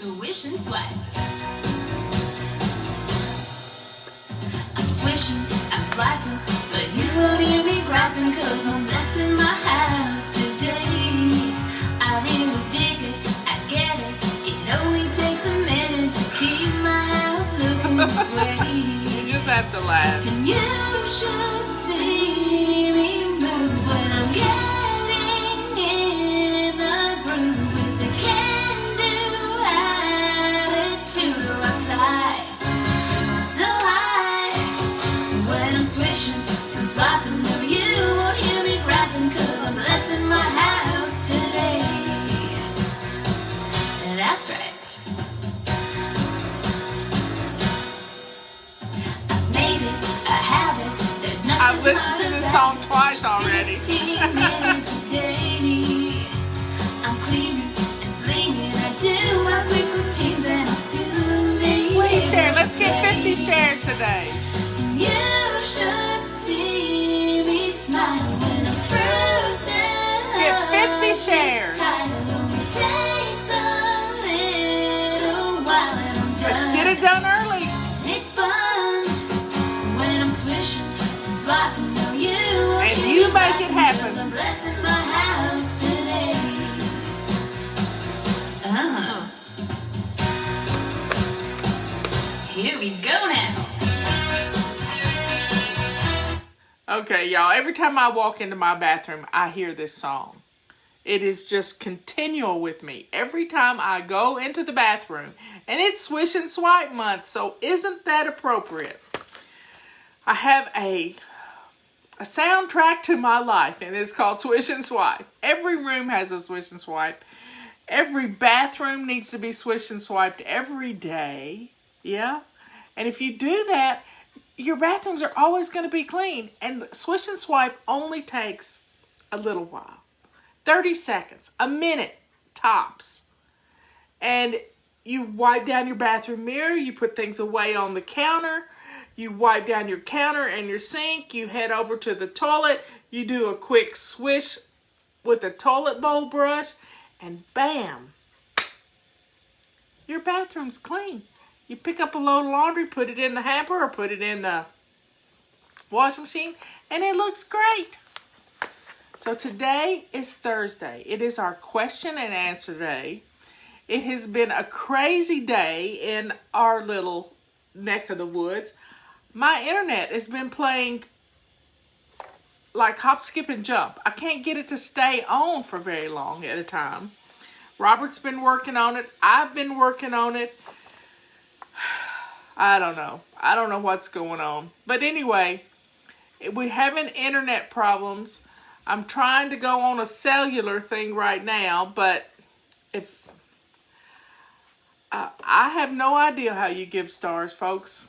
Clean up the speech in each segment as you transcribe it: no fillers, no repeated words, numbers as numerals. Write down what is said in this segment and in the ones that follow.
swish and swipe. I'm swishing, I'm swiping, but you won't hear me griping, cause I'm blessing my house today. I really dig it, I get it, it only takes a minute to keep my house looking this way. You just have to laugh. And you should see me move when I'm getting in the groove with the can-do attitude. I fly so high when I'm swishing and swiping. No, you won't hear me griping, cause I'm blessing my house today. That's right. I've made it a habit. There's nothing I've listened to this song twice already. 15 minutes a day. I'm cleaning and flinging. I do my quick routines and assuming. Please share. Let's get 50 shares today. You should see me smile when I'm sprucing. Let's get 50 shares. Let's get it done early. It's fun when I'm swishing and swiping. No, you won't And hear you me make it griping, happen. 'cause I'm blessing my house today. Here we go now. Okay, y'all, every time I walk into my bathroom, I hear this song. It is just continual with me. Every time I go into the bathroom, and it's swish and swipe month, so isn't that appropriate? I have a soundtrack to my life, and it's called Swish and Swipe. Every room has a swish and swipe. Every bathroom needs to be swished and swiped every day. Yeah? And if you do that, your bathrooms are always going to be clean. And swish and swipe only takes a little while. 30 seconds, a minute, tops. And you wipe down your bathroom mirror, you put things away on the counter, you wipe down your counter and your sink, you head over to the toilet, you do a quick swish with a toilet bowl brush, and bam, your bathroom's clean. You pick up a load of laundry, put it in the hamper or put it in the washing machine, and it looks great. So today is Thursday. It is our question and answer day. It has been a crazy day in our little neck of the woods. My internet has been playing like hop, skip, and jump. I can't get it to stay on for very long at a time. Robert's been working on it. I've been working on it. I don't know. I don't know what's going on. But anyway, we're having internet problems. I'm trying to go on a cellular thing right now, but if I have no idea how you give stars, folks.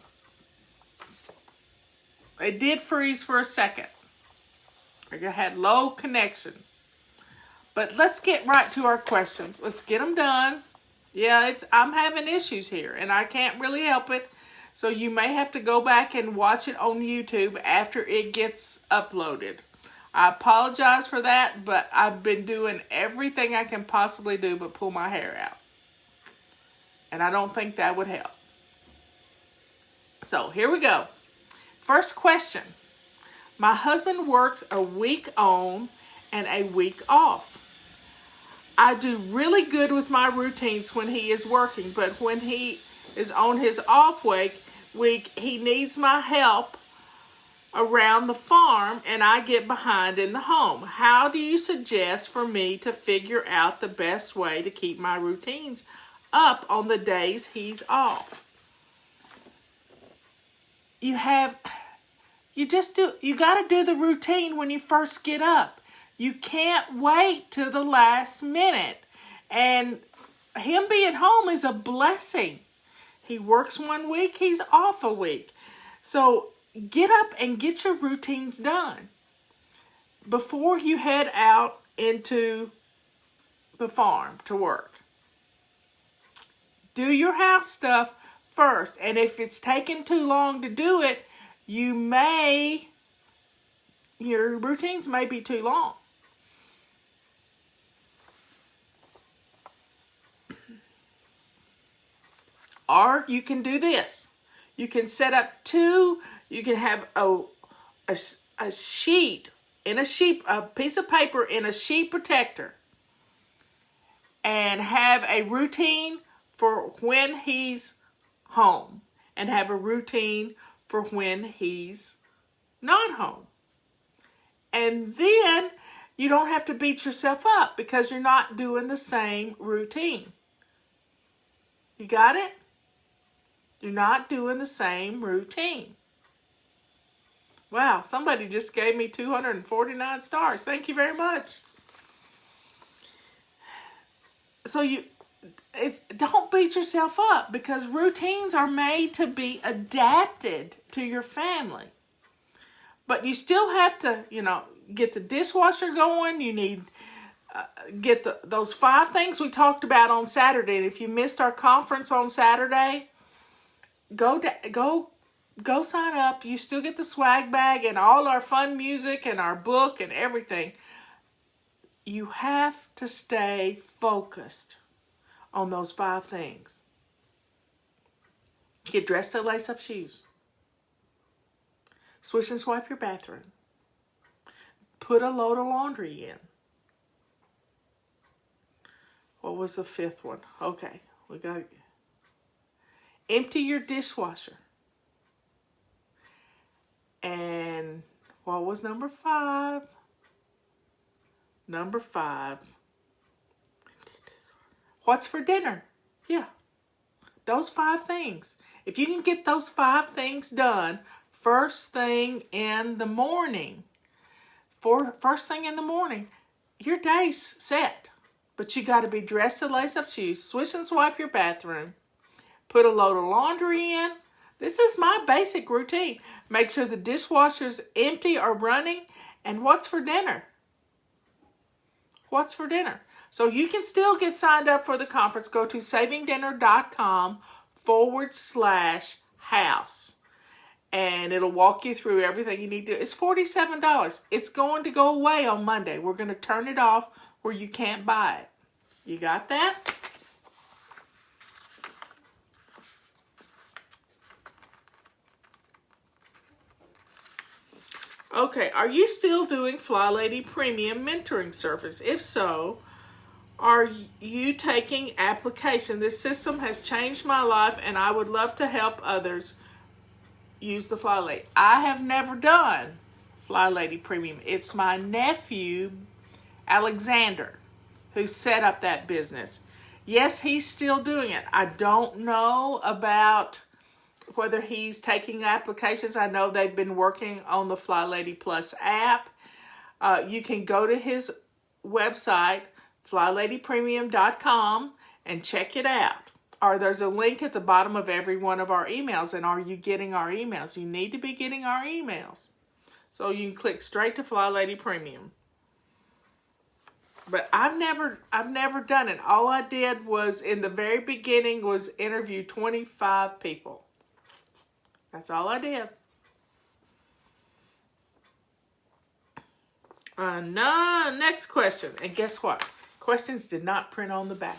It did freeze for a second. I had low connection. But let's get right to our questions. Let's get them done. Yeah, I'm having issues here, and I can't really help it. So you may have to go back and watch it on YouTube after it gets uploaded. I apologize for that, but I've been doing everything I can possibly do but pull my hair out. And I don't think that would help. So here we go. First question. My husband works a week on and a week off. I do really good with my routines when he is working, but when he is on his off week, he needs my help around the farm and I get behind in the home. How do you suggest for me to figure out the best way to keep my routines up on the days he's off? You got to do the routine when you first get up. You can't wait till the last minute. And him being home is a blessing. He works 1 week, he's off a week. So get up and get your routines done before you head out into the farm to work. Do your house stuff first. And if it's taking too long to do it, your routines may be too long. Or you can do this. You can set up you can have a sheet a piece of paper in a sheet protector, and have a routine for when he's home and have a routine for when he's not home. And then you don't have to beat yourself up because you're not doing the same routine. You got it? You're not doing the same routine. Wow, somebody just gave me 249 stars. Thank you very much. So don't beat yourself up, because routines are made to be adapted to your family. But you still have to, get the dishwasher going. You need get those 5 things we talked about on Saturday. And if you missed our conference on Saturday, go sign up. You still get the swag bag and all our fun music and our book and everything. You have to stay focused on those 5 things. Get dressed to lace up shoes. Swish and swipe your bathroom. Put a load of laundry in. What was the 5th one? Okay, we got it. Empty your dishwasher. And what was number 5? Number 5. What's for dinner? Yeah. Those 5 things. If you can get those 5 things done first thing in the morning, your day's set. But you got to be dressed to lace up shoes, swish and swipe your bathroom, put a load of laundry in. This is my basic routine. Make sure the dishwasher's empty or running. And what's for dinner? What's for dinner? So you can still get signed up for the conference. Go to savingdinner.com/house. And it'll walk you through everything you need to do. It's $47. It's going to go away on Monday. We're going to turn it off where you can't buy it. You got that? Okay, are you still doing Flylady Premium Mentoring Service? If so, are you taking application? This system has changed my life, and I would love to help others use the Flylady. I have never done Flylady Premium. It's my nephew, Alexander, who set up that business. Yes, he's still doing it. I don't know about whether he's taking applications. I know they've been working on the Flylady Plus app. You can go to his website, flyladypremium.com, and check it out. Or there's a link at the bottom of every one of our emails. And are you getting our emails? You need to be getting our emails. So you can click straight to Flylady Premium. But I've never done it. All I did was, in the very beginning, was interview 25 people. That's all I did. Next question. And guess what? Questions did not print on the back.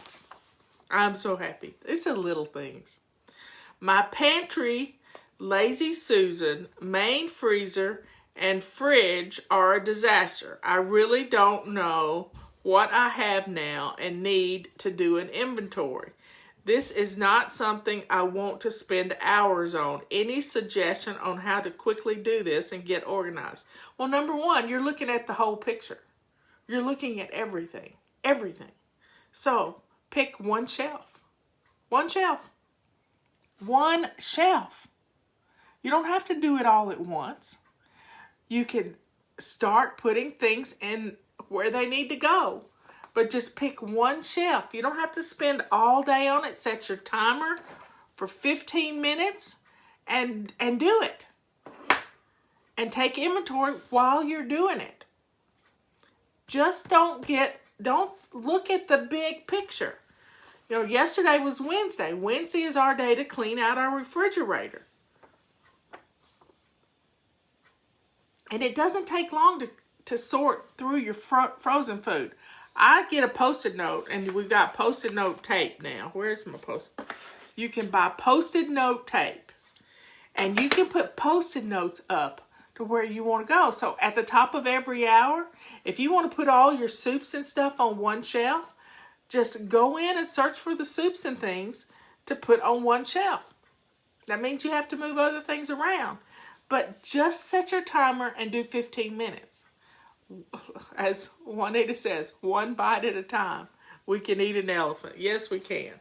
I'm so happy. It's the little things. My pantry, Lazy Susan, main freezer, and fridge are a disaster. I really don't know what I have now and need to do an inventory. This is not something I want to spend hours on. Any suggestion on how to quickly do this and get organized? Well, number 1, you're looking at the whole picture. You're looking at everything. Everything. So, pick one shelf. One shelf. One shelf. You don't have to do it all at once. You can start putting things in where they need to go. But just pick one shelf. You don't have to spend all day on it. Set your timer for 15 minutes and do it. And take inventory while you're doing it. Just don't look at the big picture. Yesterday was Wednesday. Wednesday is our day to clean out our refrigerator. And it doesn't take long to sort through your frozen food. I get a Post-it note, and we've got Post-it note tape now. Where's my Post-it? You can buy Post-it note tape. And you can put Post-it notes up to where you want to go. So at the top of every hour, if you want to put all your soups and stuff on one shelf, just go in and search for the soups and things to put on one shelf. That means you have to move other things around. But just set your timer and do 15 minutes. As Juanita says, one bite at a time. We can eat an elephant. Yes, we can.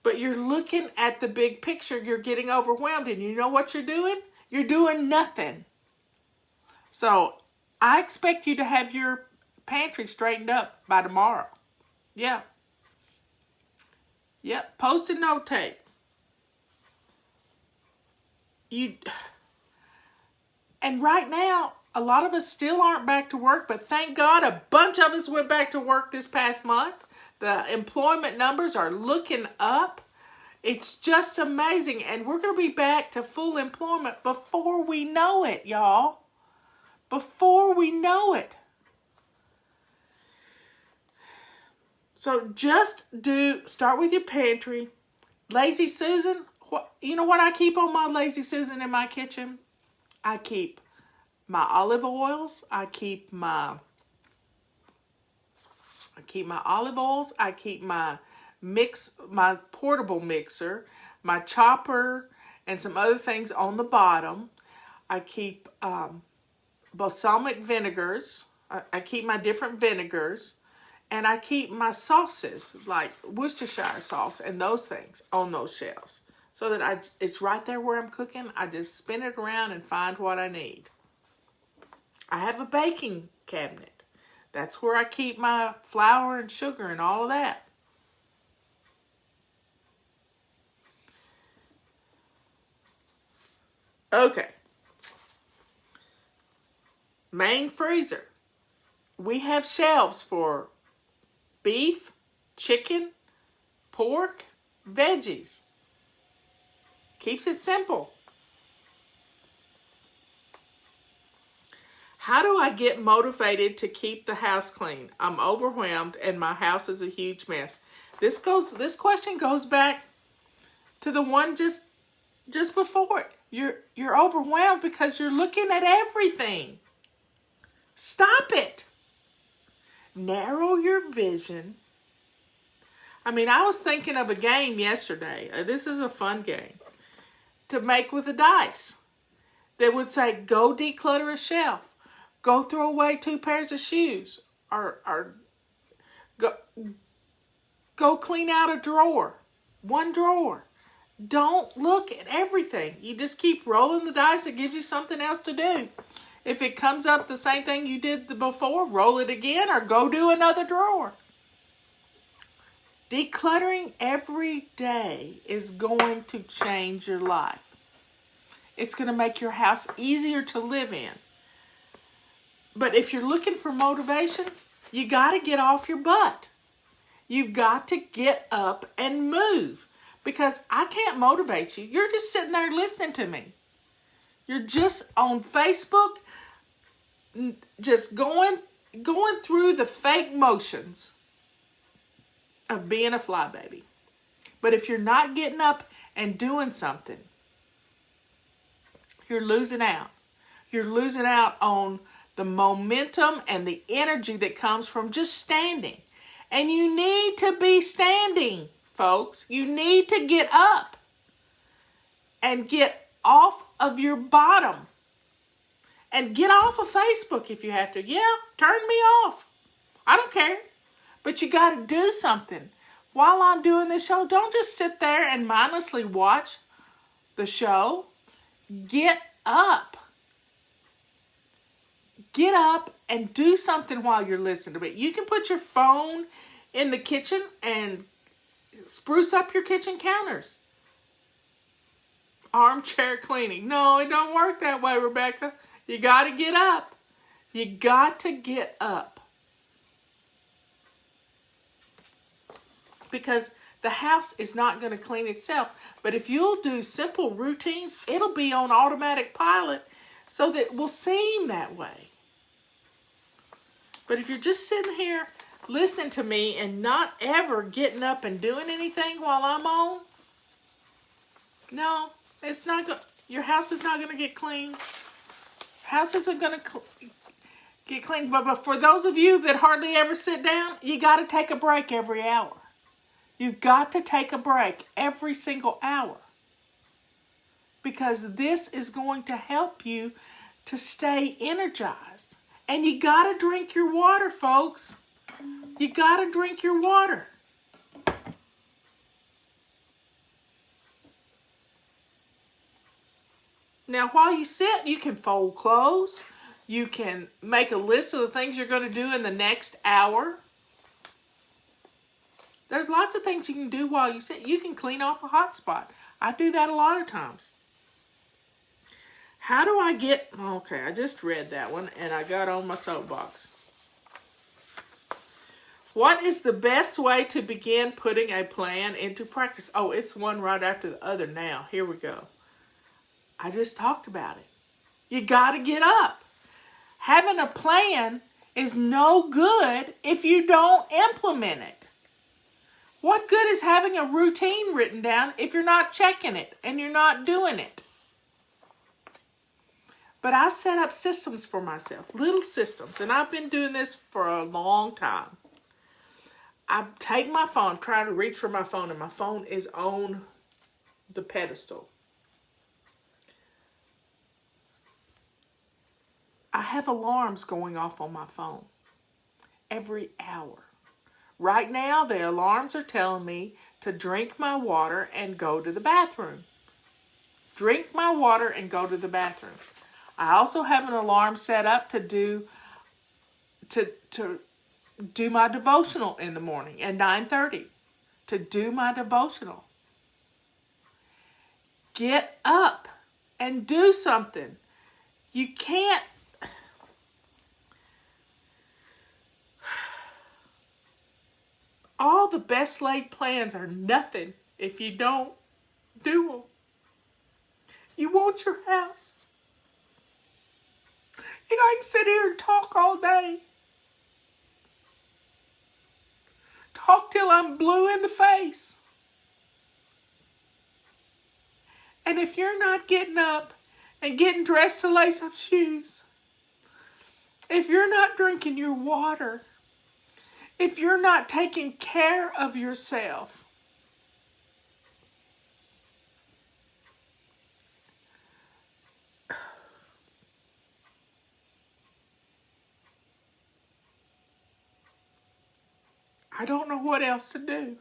But you're looking at the big picture. You're getting overwhelmed. And you know what you're doing? You're doing nothing. So I expect you to have your pantry straightened up by tomorrow. Yeah. Yep. Post-it note tape. And right now, a lot of us still aren't back to work, but thank God a bunch of us went back to work this past month. The employment numbers are looking up. It's just amazing. And we're going to be back to full employment before we know it, y'all. Before we know it. So just start with your pantry. Lazy Susan, you know what I keep on my Lazy Susan in my kitchen? I keep my olive oils. I keep my olive oils. I keep my portable mixer, my chopper, and some other things on the bottom. I keep balsamic vinegars. I keep my different vinegars. And I keep my sauces, like Worcestershire sauce and those things, on those shelves. So that it's right there where I'm cooking. I just spin it around and find what I need. I have a baking cabinet. That's where I keep my flour and sugar and all of that. Okay. Main freezer. We have shelves for beef, chicken, pork, veggies. Keeps it simple. How do I get motivated to keep the house clean? I'm overwhelmed and my house is a huge mess. This question goes back to the one just before it. You're overwhelmed because you're looking at everything. Stop it. Narrow your vision. I mean, I was thinking of a game yesterday. This is a fun game to make with the dice. That would say, go declutter a shelf. Go throw away 2 pairs of shoes. Or go clean out a drawer. 1 drawer. Don't look at everything. You just keep rolling the dice. It gives you something else to do. If it comes up the same thing you did before, roll it again or go do another drawer. Decluttering every day is going to change your life. It's going to make your house easier to live in. But if you're looking for motivation, you got to get off your butt. You've got to get up and move. Because I can't motivate you. You're just sitting there listening to me. You're just on Facebook, just going through the fake motions of being a flybaby. But if you're not getting up and doing something, you're losing out. You're losing out on the momentum and the energy that comes from just standing. And you need to be standing, folks. You need to get up and get off of your bottom. And get off of Facebook if you have to. Yeah, turn me off. I don't care. But you got to do something. While I'm doing this show, don't just sit there and mindlessly watch the show. Get up. Get up and do something while you're listening to it. You can put your phone in the kitchen and spruce up your kitchen counters. Armchair cleaning. No, it don't work that way, Rebecca. You got to get up. You got to get up. Because the house is not going to clean itself. But if you'll do simple routines, it'll be on automatic pilot so that it will seem that way. But if you're just sitting here listening to me and not ever getting up and doing anything while I'm on, No, it's not going. Your house is not going to get clean. Your house isn't going to get clean. But for those of you that hardly ever sit down, you got to take a break every hour. You've got to take a break every single hour. Because this is going to help you to stay energized. And you got to drink your water, folks. You got to drink your water. Now, while you sit, you can fold clothes. You can make a list of the things you're going to do in the next hour. There's lots of things you can do while you sit. You can clean off a hot spot. I do that a lot of times. How do I get... Okay, I just read that one and I got on my soapbox. What is the best way to begin putting a plan into practice? Oh, it's one right after the other now. Here we go. I just talked about it. You got to get up. Having a plan is no good if you don't implement it. What good is having a routine written down if you're not checking it and you're not doing it? But I set up systems for myself, little systems, and I've been doing this for a long time. I take my phone, try to reach for my phone, and my phone is on the pedestal. I have alarms going off on my phone every hour. Right now, the alarms are telling me to drink my water and go to the bathroom. Drink my water and go to the bathroom. I also have an alarm set up to do my devotional in the morning at 9:30. To do my devotional. Get up and do something. You can't. All the best laid plans are nothing if you don't do them. You want your house. You know, I can sit here and talk all day. Talk till I'm blue in the face. And if you're not getting up and getting dressed to lace up shoes, if you're not drinking your water, if you're not taking care of yourself, I don't know what else to do.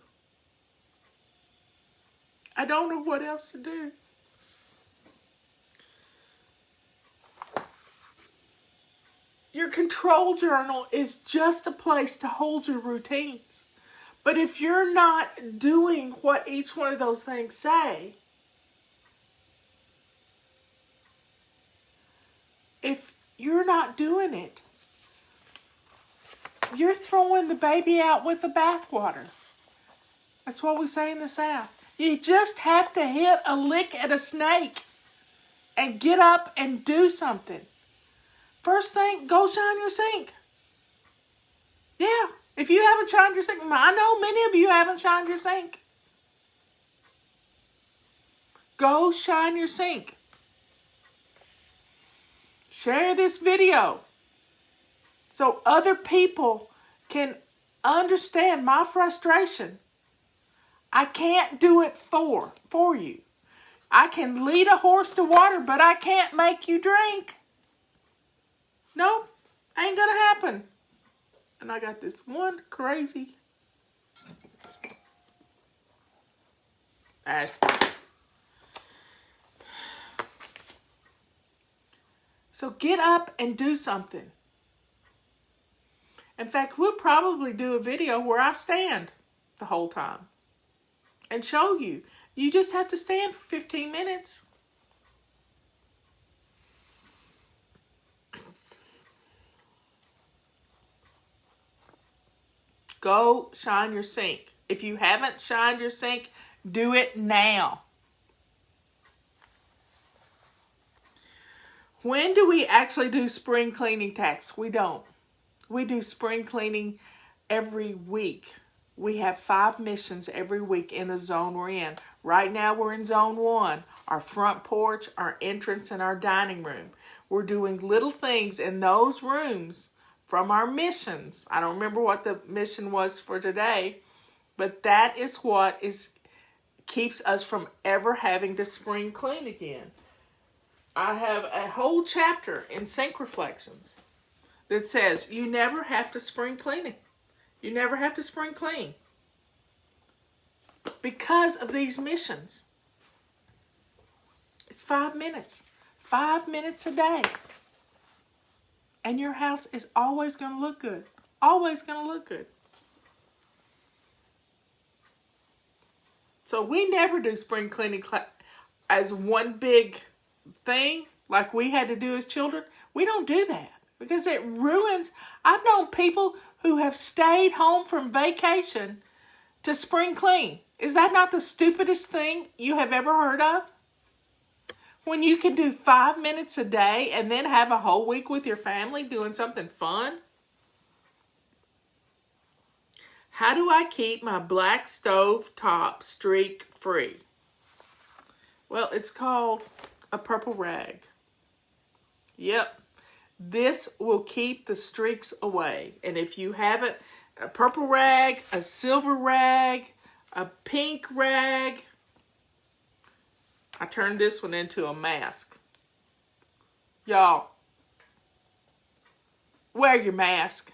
I don't know what else to do. Your control journal is just a place to hold your routines. But if you're not doing what each one of those things say, if you're not doing it, you're throwing the baby out with the bathwater. That's what we say in the South. You just have to hit a lick at a snake and get up and do something. First thing, go shine your sink. Yeah, if you haven't shined your sink, I know many of you haven't shined your sink. Go shine your sink. Share this video so other people can understand my frustration. I can't do it for you. I can lead a horse to water, but I can't make you drink. Nope, ain't gonna happen. And I got this one crazy. So get up and do something. In fact, we'll probably do a video where I stand the whole time and show you. You just have to stand for 15 minutes. Go shine your sink. If you haven't shined your sink, do it now. When do we actually do spring cleaning tasks? We don't. We do spring cleaning every week. We have 5 missions every week in the zone we're in. Right now we're in zone 1, our front porch, our entrance, and our dining room. We're doing little things in those rooms from our missions. I don't remember what the mission was for today, but that is what keeps us from ever having to spring clean again. I have a whole chapter in Sync Reflections that says you never have to spring cleaning. You never have to spring clean because of these missions. It's 5 minutes. 5 minutes a day. And your house is always going to look good. Always going to look good. So we never do spring cleaning as one big thing like we had to do as children. We don't do that because it ruins. I've known people who have stayed home from vacation to spring clean. Is that not the stupidest thing you have ever heard of? When you can do 5 minutes a day and then have a whole week with your family doing something fun? How do I keep my black stove top streak free? Well, it's called a purple rag. Yep. This will keep the streaks away. And if you have it, a purple rag, a silver rag, a pink rag. I turned this one into a mask. Y'all, wear your mask.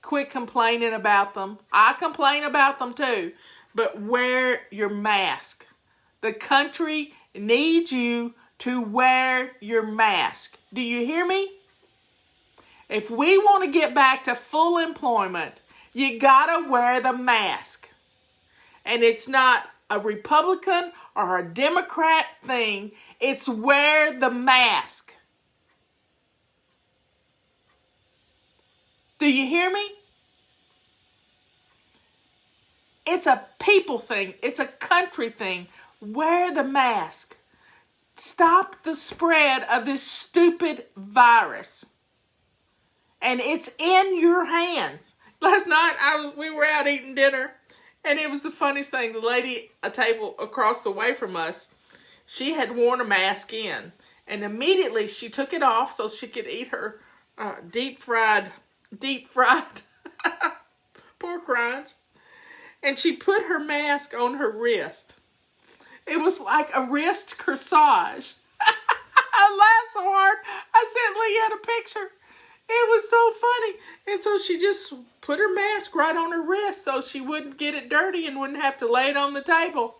Quit complaining about them. I complain about them too. But wear your mask. The country needs you to wear your mask. Do you hear me? If we want to get back to full employment, you gotta wear the mask. And it's not a Republican or a Democrat thing. It's wear the mask. Do you hear me? It's a people thing. It's a country thing. Wear the mask. Stop the spread of this stupid virus. And it's in your hands. Last night we were out eating dinner, and it was the funniest thing. The lady a table across the way from us, she had worn a mask in, and immediately she took it off so she could eat her deep fried pork rinds, and she put her mask on her wrist. It was like a wrist corsage. I laughed so hard I sent Leanne a picture. It was so funny. And so she just put her mask right on her wrist so she wouldn't get it dirty and wouldn't have to lay it on the table.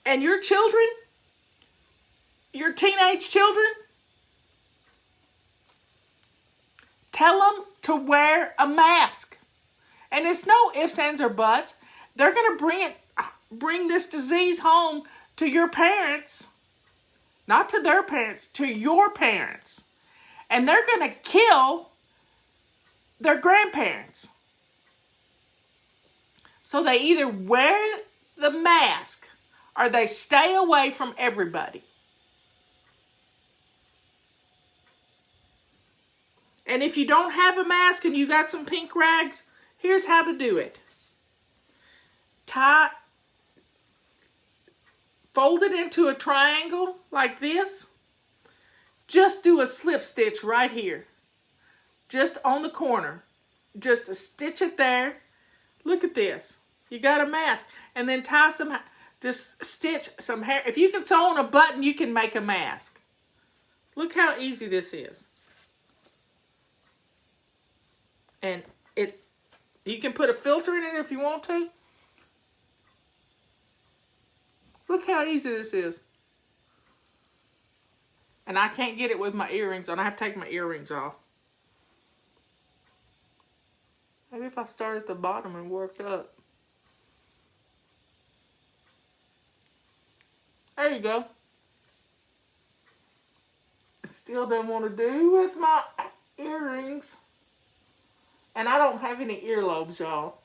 And your children, your teenage children, tell them to wear a mask. And it's no ifs, ands, or buts. They're going to bring this disease home to your parents. Not to their parents, to your parents. And they're going to kill their grandparents. So they either wear the mask or they stay away from everybody. And if you don't have a mask and you got some pink rags, here's how to do it. Fold it into a triangle like this. Just do a slip stitch right here. Just on the corner. Just stitch it there. Look at this. You got a mask. And then just stitch some hair. If you can sew on a button, you can make a mask. Look how easy this is. And you can put a filter in it if you want to. Look how easy this is. And I can't get it with my earrings on. I have to take my earrings off. Maybe if I start at the bottom and work up. There you go. I still don't want to do with my earrings. And I don't have any earlobes, y'all.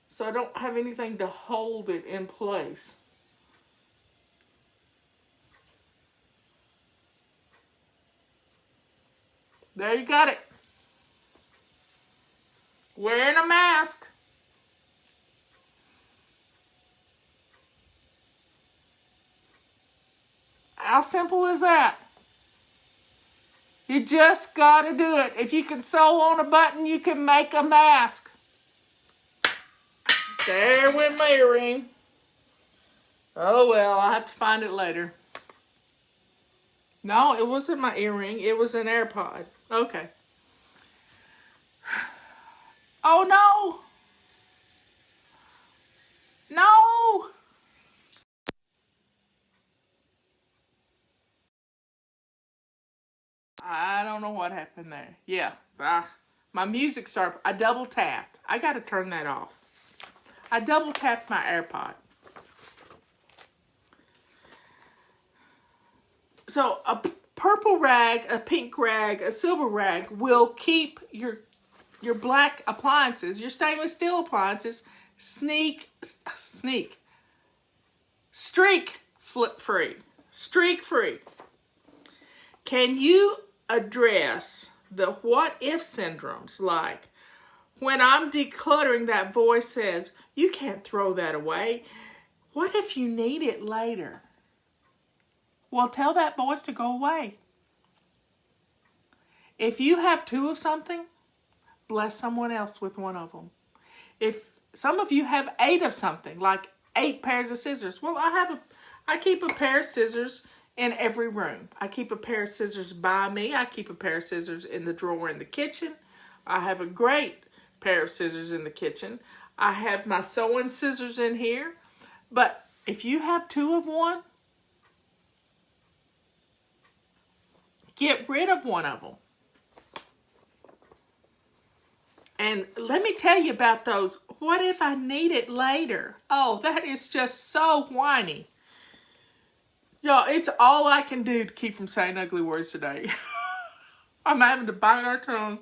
So I don't have anything to hold it in place. There you got it. wearing a mask. How simple is that? You just got to do it. If you can sew on a button, you can make a mask. There went my earring. Oh well, I'll have to find it later. No, it wasn't my earring. It was an AirPod. Okay. Oh no! No! I don't know what happened there. Yeah. My music started. I double tapped. I got to turn that off. I double tapped my AirPod. So a purple rag, a pink rag, a silver rag will keep your black appliances, your stainless steel appliances, streak free. Streak free. Can you address the what if syndromes, like when I'm decluttering, that voice says, you can't throw that away. What if you need it later? Well, tell that voice to go away. If you have 2 of something, bless someone else with 1 of them. If some of you have 8 of something, like 8 pairs of scissors, well, I keep a pair of scissors in every room. I keep a pair of scissors by me. I keep a pair of scissors in the drawer in the kitchen. I have a great pair of scissors in the kitchen. I have my sewing scissors in here. But if you have 2 of one, get rid of 1 of them. And let me tell you about those, what if I need it later? Oh, that is just so whiny. Y'all, it's all I can do to keep from saying ugly words today. I'm having to bite our tongue.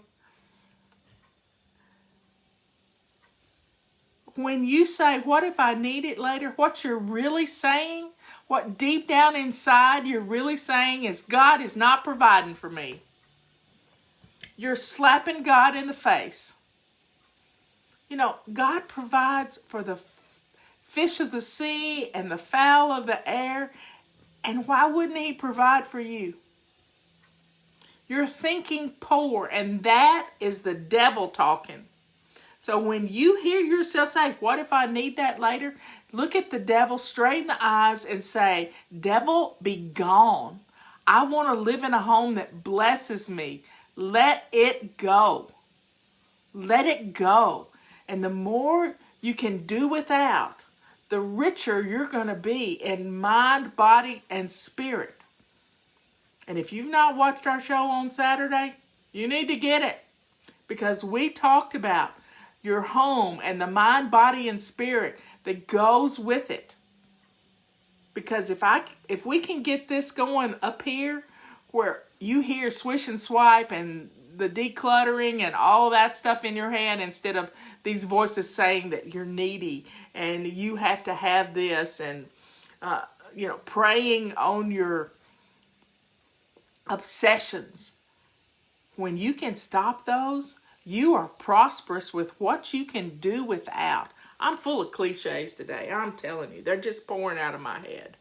When you say, what if I need it later? What you're really saying, what deep down inside you're really saying is, God is not providing for me. You're slapping God in the face. You know, God provides for the fish of the sea and the fowl of the air. And why wouldn't He provide for you? You're thinking poor, and that is the devil talking. So when you hear yourself say, what if I need that later? Look at the devil straight in the eyes and say, devil, be gone. I want to live in a home that blesses me. Let it go. Let it go. And the more you can do without, the richer you're going to be in mind, body, and spirit. And if you've not watched our show on Saturday, you need to get it. Because we talked about your home and the mind, body, and spirit that goes with it. Because if we can get this going up here, where you hear swish and swipe and the decluttering and all that stuff in your hand, instead of these voices saying that you're needy and you have to have this, and preying on your obsessions. When you can stop those, you are prosperous with what you can do without. I'm full of cliches today. I'm telling you, they're just pouring out of my head.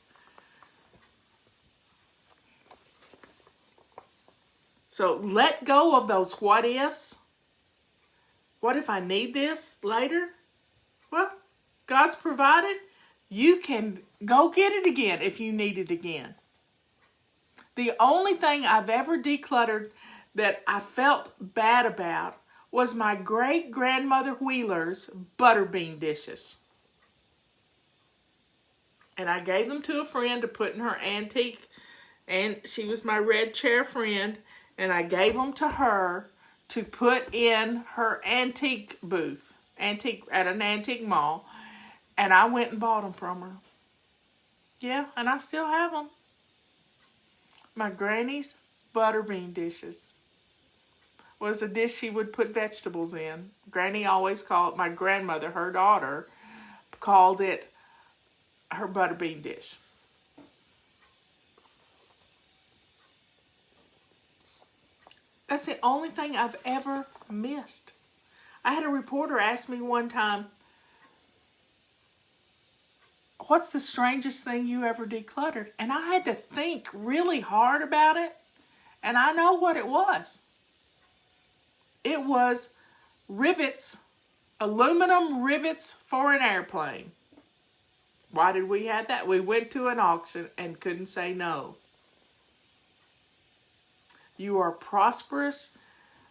So let go of those what ifs. What if I need this later? Well, God's provided. You can go get it again if you need it again. The only thing I've ever decluttered that I felt bad about was my great-grandmother Wheeler's butterbean dishes. And I gave them to a friend to put in her antique, and she was my red chair friend, and I gave them to her to put in her antique booth, at an antique mall, and I went and bought them from her. Yeah, and I still have them. My granny's butterbean dishes was a dish she would put vegetables in. Granny always called, my grandmother, her daughter, called it her butterbean dish. That's the only thing I've ever missed. I had a reporter ask me one time, what's the strangest thing you ever decluttered? And I had to think really hard about it. And I know what it was. It was rivets, aluminum rivets for an airplane. Why did we have that? We went to an auction and couldn't say no. You are prosperous.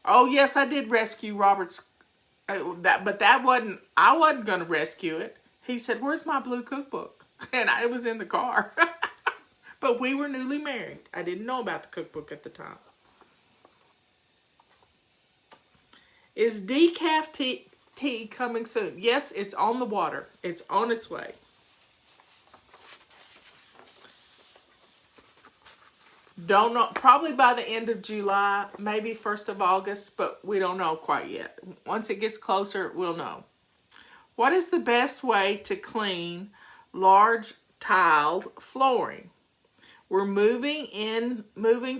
Oh, yes, I did rescue Robert's. But that wasn't, I wasn't going to rescue it. He said, where's my blue cookbook? And it was in the car. But we were newly married. I didn't know about the cookbook at the time. Is decaf tea coming soon? Yes, it's on the water. It's on its way. Don't know, probably by the end of July, maybe 1st of August, but we don't know quite yet. Once it gets closer, we'll know. What is the best way to clean large tiled flooring? We're moving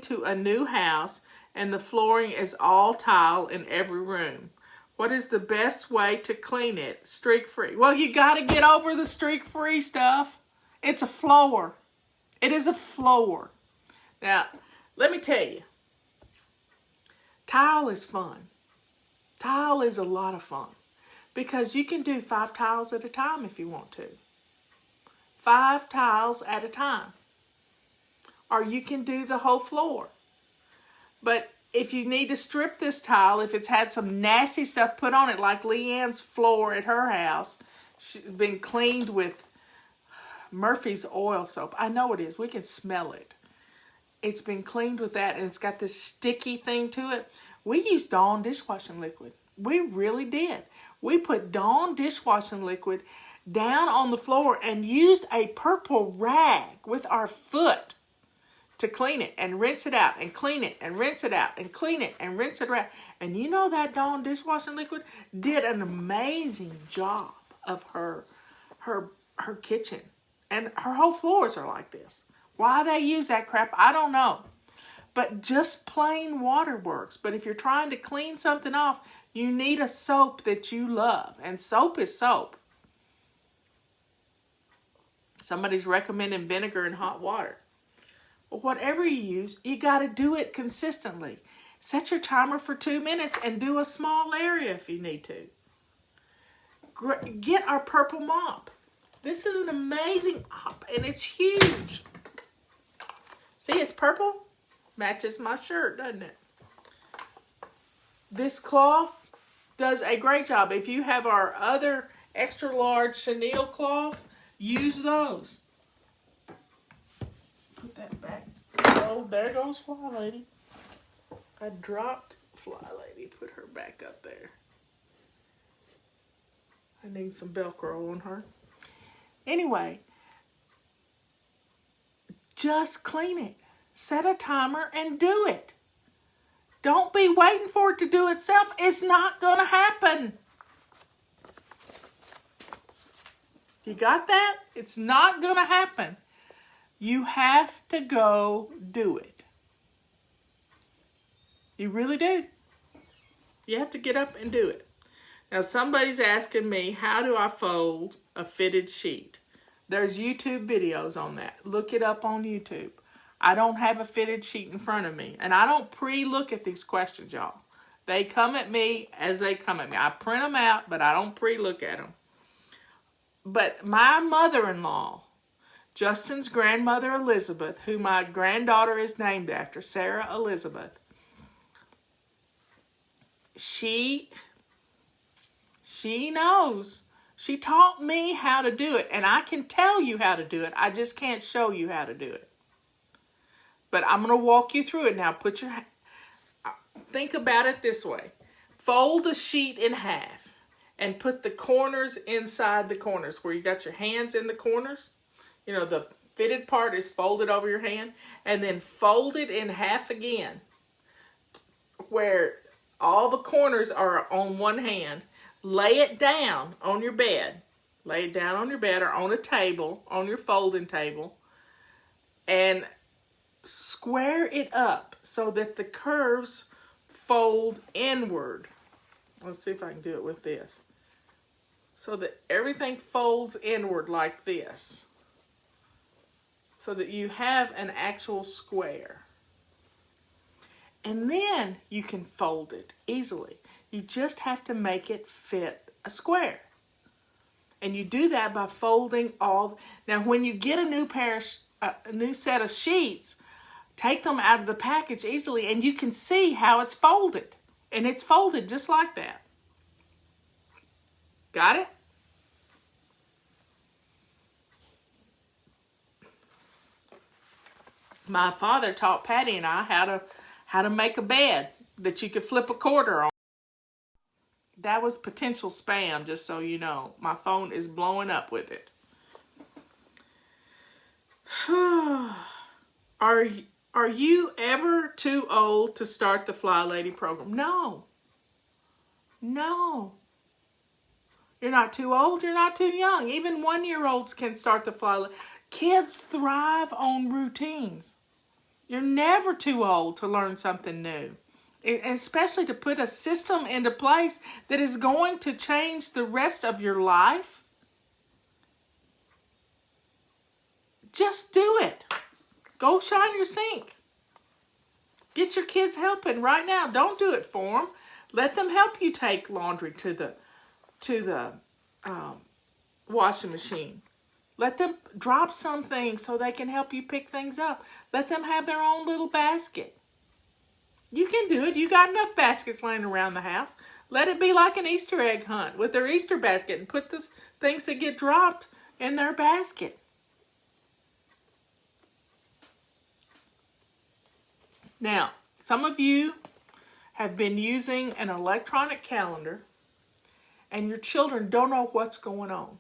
to a new house, and the flooring is all tile in every room. What is the best way to clean it? Streak-free. Well, you got to get over the streak-free stuff. It's a floor. It is a floor. Now, let me tell you, tile is fun. Tile is a lot of fun because you can do 5 tiles at a time if you want to. 5 tiles at a time. Or you can do the whole floor. But if you need to strip this tile, if it's had some nasty stuff put on it, like Leanne's floor at her house, she's been cleaned with Murphy's oil soap. I know it is. We can smell it. It's been cleaned with that, and it's got this sticky thing to it. We used Dawn dishwashing liquid. We really did. We put Dawn dishwashing liquid down on the floor and used a purple rag with our foot to clean it and rinse it out and clean it and rinse it out and clean it and rinse it out. And you know that Dawn dishwashing liquid did an amazing job of her kitchen. And her whole floors are like this. Why they use that crap, I don't know. But just plain water works. But if you're trying to clean something off, you need a soap that you love. And soap is soap. Somebody's recommending vinegar and hot water. But whatever you use, you got to do it consistently. Set your timer for 2 minutes and do a small area if you need to. Get our purple mop. This is an amazing mop, and it's huge. See, it's purple. Matches my shirt, doesn't it? This cloth does a great job. If you have our other extra large chenille cloths, use those. Put that back. Oh, there goes Flylady. I dropped Flylady. Put her back up there. I need some Velcro on her. Anyway, just clean it. Set a timer and do it. Don't be waiting for it to do itself. It's not going to happen. You got that? It's not going to happen. You have to go do it. You really do. You have to get up and do it. Now, somebody's asking me, how do I fold a fitted sheet? There's YouTube videos on that. Look it up on YouTube. I don't have a fitted sheet in front of me. And I don't pre-look at these questions, y'all. They come at me as they come at me. I print them out, but I don't pre-look at them. But my mother-in-law, Justin's grandmother Elizabeth, who my granddaughter is named after, Sarah Elizabeth, she knows. She taught me how to do it, and I can tell you how to do it. I just can't show you how to do it. But I'm going to walk you through it now. Think about it this way. Fold the sheet in half and put the corners inside the corners where you got your hands in the corners. You know, the fitted part is folded over your hand, and then fold it in half again where all the corners are on one hand. Lay it down on your bed. Lay it down on your bed or on a table, on your folding table, and square it up so that the curves fold inward. Let's see if I can do it with this. So that everything folds inward like this. So that you have an actual square. And then you can fold it easily. You just have to make it fit a square. And you do that by folding all. Now, when you get a new set of sheets, take them out of the package easily, and you can see how it's folded. And it's folded just like that. Got it? My father taught Patty and I how to make a bed that you could flip a quarter on. That was potential spam, just so you know. My phone is blowing up with it. Are you ever too old to start the Flylady program? No. No. You're not too old, you're not too young. Even 1-year-olds can start the Flylady. Kids thrive on routines. You're never too old to learn something new. Especially to put a system into place that is going to change the rest of your life. Just do it. Go shine your sink. Get your kids helping right now. Don't do it for them. Let them help you take laundry to the washing machine. Let them drop some things so they can help you pick things up. Let them have their own little basket. You can do it. You got enough baskets laying around the house. Let it be like an Easter egg hunt with their Easter basket and put the things that get dropped in their basket. Now, some of you have been using an electronic calendar and your children don't know what's going on.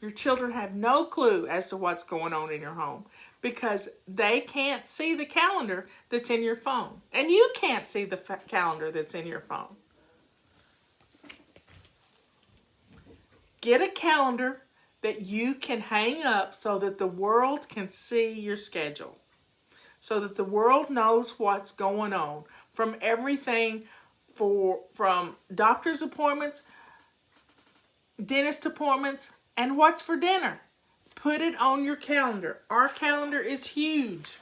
Your children have no clue as to what's going on in your home because they can't see the calendar that's in your phone. And you can't see the calendar that's in your phone. Get a calendar that you can hang up so that the world can see your schedule. So that the world knows what's going on. From everything from doctor's appointments, dentist appointments, and what's for dinner. Put it on your calendar. Our calendar is huge.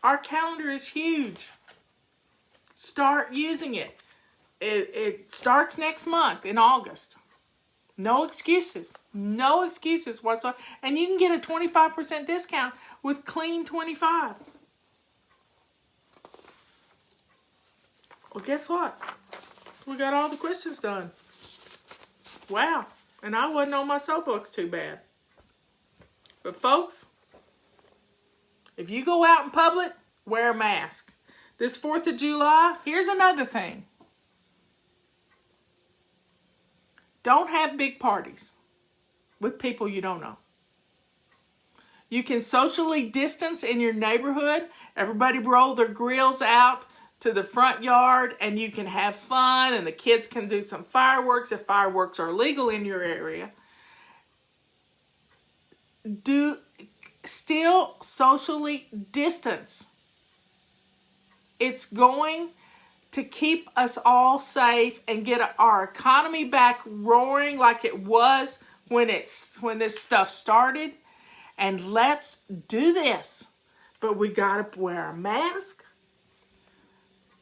Our calendar is huge. Start using it. It starts next month in August. No excuses. No excuses whatsoever. And you can get a 25% discount with Clean 25. Well, guess what? We got all the questions done. Wow. And I wasn't on my soapbox too bad. But folks, if you go out in public, wear a mask. This 4th of July, here's another thing. Don't have big parties with people you don't know. You can socially distance in your neighborhood. Everybody roll their grills out to the front yard and you can have fun and the kids can do some fireworks if fireworks are legal in your area. Still socially distance. It's going to keep us all safe and get our economy back roaring like it was when this stuff started. And let's do this. But we got to wear a mask.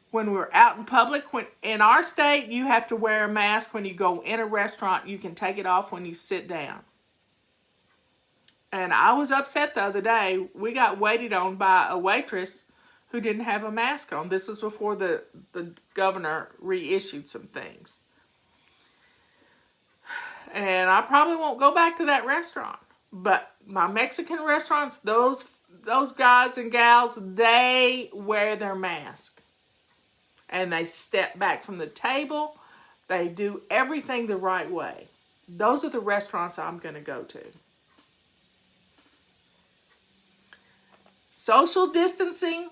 When we're out in public, in our state, you have to wear a mask when you go in a restaurant. You can take it off when you sit down. And I was upset the other day. We got waited on by a waitress who didn't have a mask on. This was before the governor reissued some things. And I probably won't go back to that restaurant. But my Mexican restaurants, those guys and gals, they wear their mask. And they step back from the table. They do everything the right way. Those are the restaurants I'm going to go to. Social distancing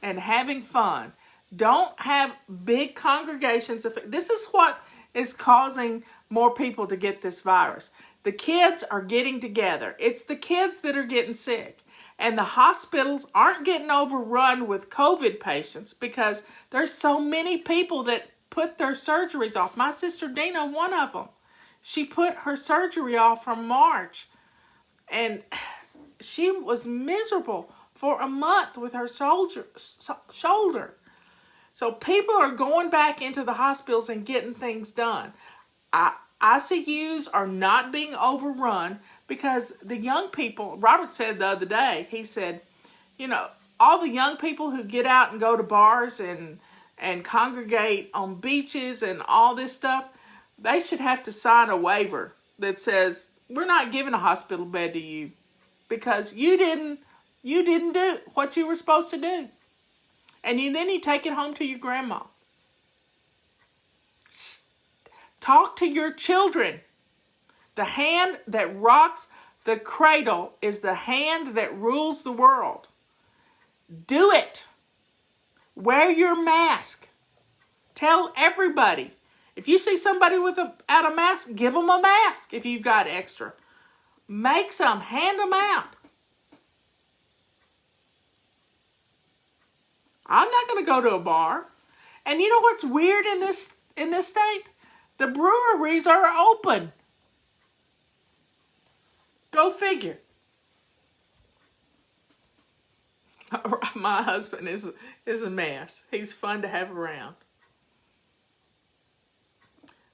and having fun. Don't have big congregations. This is what is causing more people to get this virus. The kids are getting together. It's the kids that are getting sick. And the hospitals aren't getting overrun with COVID patients because there's so many people that put their surgeries off. My sister Dina, one of them, she put her surgery off from March, and she was miserable for a month with her shoulder. So people are going back into the hospitals and getting things done. ICUs are not being overrun because the young people, Robert said the other day, he said, all the young people who get out and go to bars and congregate on beaches and all this stuff, they should have to sign a waiver that says, we're not giving a hospital bed to you because you didn't do what you were supposed to do. And then you take it home to your grandma. Talk to your children. The hand that rocks the cradle is the hand that rules the world. Do it. Wear your mask. Tell everybody. If you see somebody without a mask, give them a mask if you've got extra. Make some, hand them out. I'm not going to go to a bar. And you know what's weird in this state? The breweries are open. Go figure. My husband is a mess. He's fun to have around.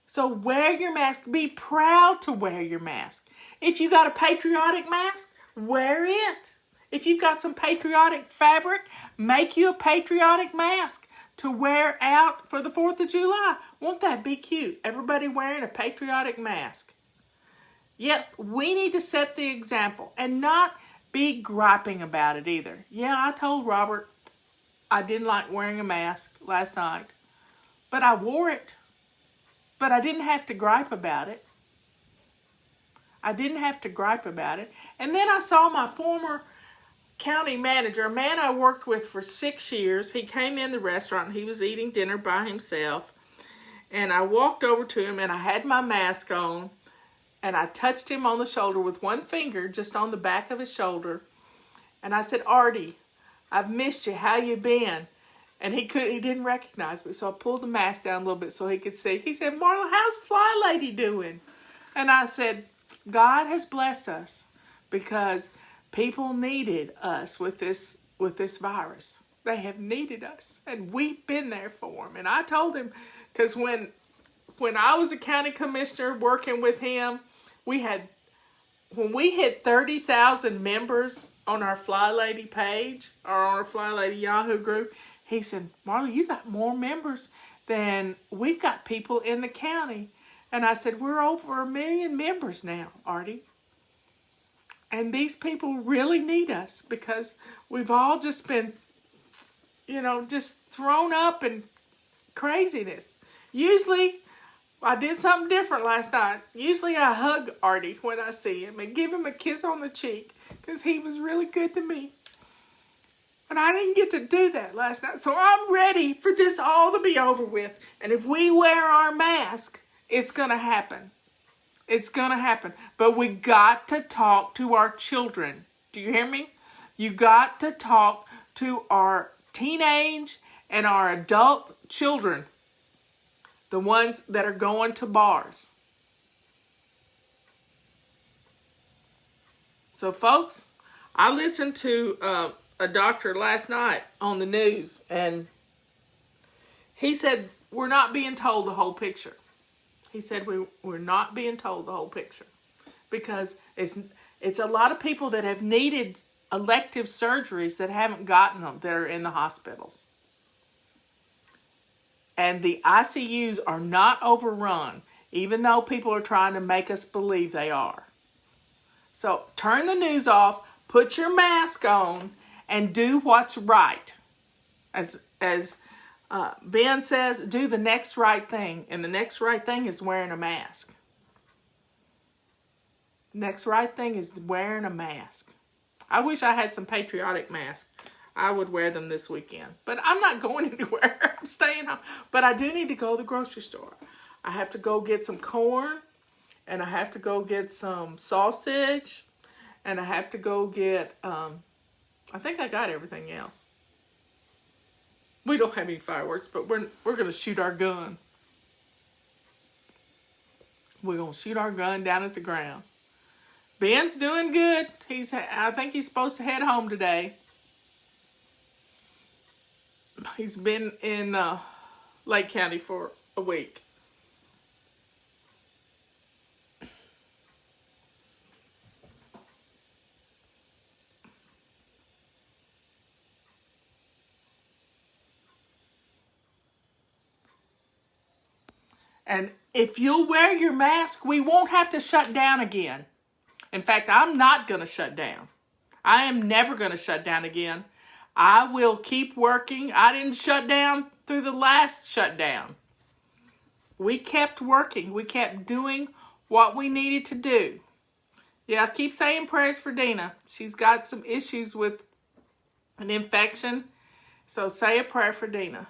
So wear your mask. Be proud to wear your mask. If you got a patriotic mask, wear it. If you've got some patriotic fabric, make you a patriotic mask to wear out for the 4th of July. Won't that be cute? Everybody wearing a patriotic mask. Yet we need to set the example and not be griping about it either. Yeah, I told Robert I didn't like wearing a mask last night, but I wore it. But I didn't have to gripe about it. And then I saw my former county manager, a man I worked with for 6 years. He came in the restaurant and he was eating dinner by himself. And I walked over to him and I had my mask on. And I touched him on the shoulder with one finger, just on the back of his shoulder. And I said, Artie, I've missed you. How you been? And he didn't recognize me. So I pulled the mask down a little bit so he could see. He said, Marla, how's Flylady doing? And I said, God has blessed us because people needed us with this virus. They have needed us. And we've been there for them. And I told him, because when I was a county commissioner working with him, when we hit 30,000 members on our Flylady page or on our Flylady Yahoo group, he said, Marla, you got more members than we've got people in the county. And I said, we're over 1 million members now, Artie. And these people really need us because we've all just been, just thrown up in craziness. Usually, I did something different last night. Usually I hug Artie when I see him and give him a kiss on the cheek because he was really good to me. And I didn't get to do that last night. So I'm ready for this all to be over with. And if we wear our mask, it's going to happen. It's going to happen. But we got to talk to our children. Do you hear me? You got to talk to our teenage and our adult children. The ones that are going to bars. So folks, I listened to a doctor last night on the news, and he said we're not being told the whole picture. He said we're not being told the whole picture because it's a lot of people that have needed elective surgeries that haven't gotten them that are in the hospitals. And the ICUs are not overrun, even though people are trying to make us believe they are. So turn the news off, put your mask on, and do what's right. As Ben says, do the next right thing. And the next right thing is wearing a mask. Next right thing is wearing a mask. I wish I had some patriotic masks. I would wear them this weekend. But I'm not going anywhere. I'm staying home. But I do need to go to the grocery store. I have to go get some corn. And I have to go get some sausage. And I have to go get I think I got everything else. We don't have any fireworks, but we're going to shoot our gun. We're going to shoot our gun down at the ground. Ben's doing good. I think he's supposed to head home today. He's been in Lake County for a week. And if you'll wear your mask, we won't have to shut down again. In fact, I'm not going to shut down. I am never going to shut down again. I will keep working. I didn't shut down through the last shutdown. We kept working. We kept doing what we needed to do. Yeah, I keep saying prayers for Dina. She's got some issues with an infection. So say a prayer for Dina.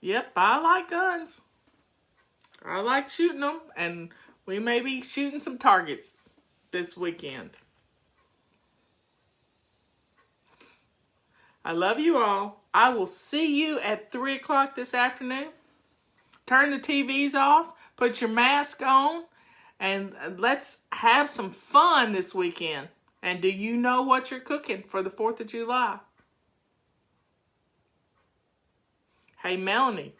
Yep, I like guns. I like shooting them, and we may be shooting some targets this weekend. I love you all. I will see you at 3 o'clock this afternoon. Turn the TVs off, put your mask on, and let's have some fun this weekend. And do you know what you're cooking for the 4th of July? Hey, Melanie,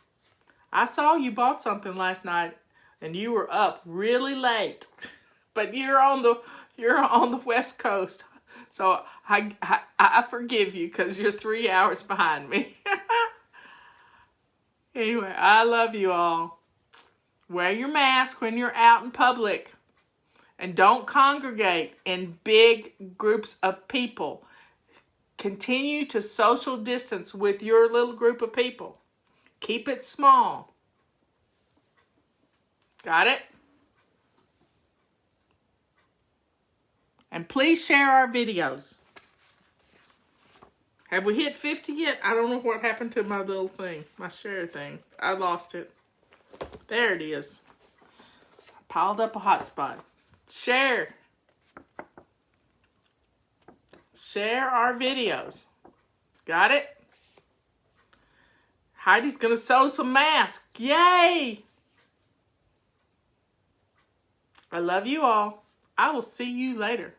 I saw you bought something last night, and you were up really late. But you're on the West Coast, so I forgive you because you're 3 hours behind me. Anyway, I love you all. Wear your mask when you're out in public, and don't congregate in big groups of people. Continue to social distance with your little group of people. Keep it small. Got it? And please share our videos. Have we hit 50 yet? I don't know what happened to my little thing, my share thing. I lost it. There it is. I piled up a hotspot. Share. Share our videos. Got it? Heidi's going to sew some masks. Yay! I love you all. I will see you later.